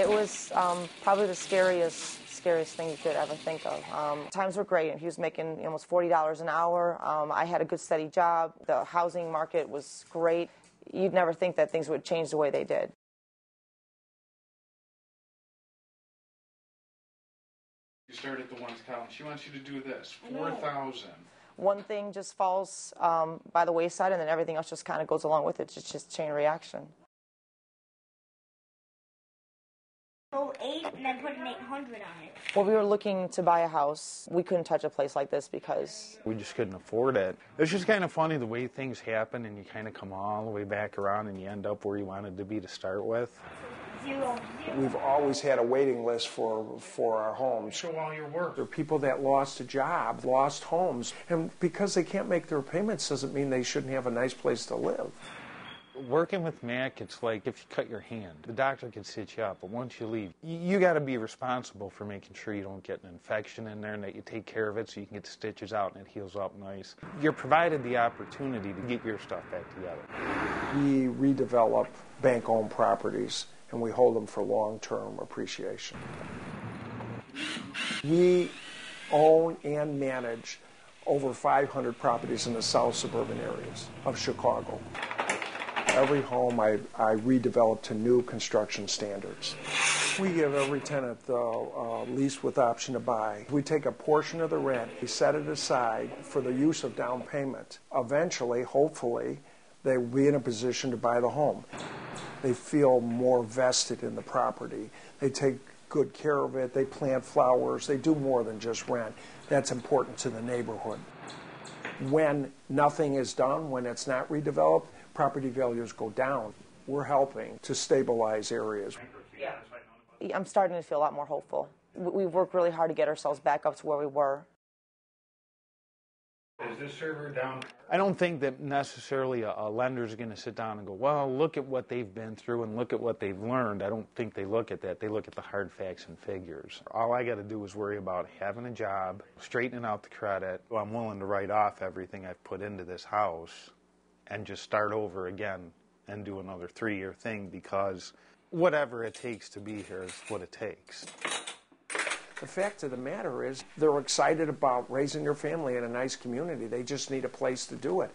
It was probably the scariest thing you could ever think of. Times were great. He was making almost $40 an hour. I had a good steady job. The housing market was great. You'd never think that things would change the way they did. You start at the ones column. She wants you to do this. 4,000. One thing just falls by the wayside, and then everything else just kind of goes along with it. It's just chain reaction. Go 8 and then put an 800 on it. Well, we were looking to buy a house. We couldn't touch a place like this because we just couldn't afford it. It's just kind of funny the way things happen, and you kind of come all the way back around and you end up where you wanted to be to start with. 0. We've always had a waiting list for our homes. Show all your work. There are people that lost a job, lost homes, and because they can't make their payments doesn't mean they shouldn't have a nice place to live. Working with Mack, it's like if you cut your hand, the doctor can stitch you up, but once you leave, you got to be responsible for making sure you don't get an infection in there and that you take care of it so you can get the stitches out and it heals up nice. You're provided the opportunity to get your stuff back together. We redevelop bank-owned properties and we hold them for long-term appreciation. We own and manage over 500 properties in the south suburban areas of Chicago. Every home I redevelop to new construction standards. We give every tenant the lease with option to buy. We take a portion of the rent, we set it aside for the use of down payment. Eventually, hopefully, they will be in a position to buy the home. They feel more vested in the property. They take good care of it. They plant flowers. They do more than just rent. That's important to the neighborhood. When nothing is done, when it's not redeveloped, property values go down. We're helping to stabilize areas. Yeah. I'm starting to feel a lot more hopeful. We've worked really hard to get ourselves back up to where we were. Is this server down? I don't think that necessarily a lender's going to sit down and go, well, look at what they've been through and look at what they've learned. I don't think they look at that. They look at the hard facts and figures. All I got to do is worry about having a job, straightening out the credit. I'm willing to write off everything I've put into this house and just start over again and do another 3-year thing, because whatever it takes to be here is what it takes. The fact of the matter is they're excited about raising their family in a nice community. They just need a place to do it.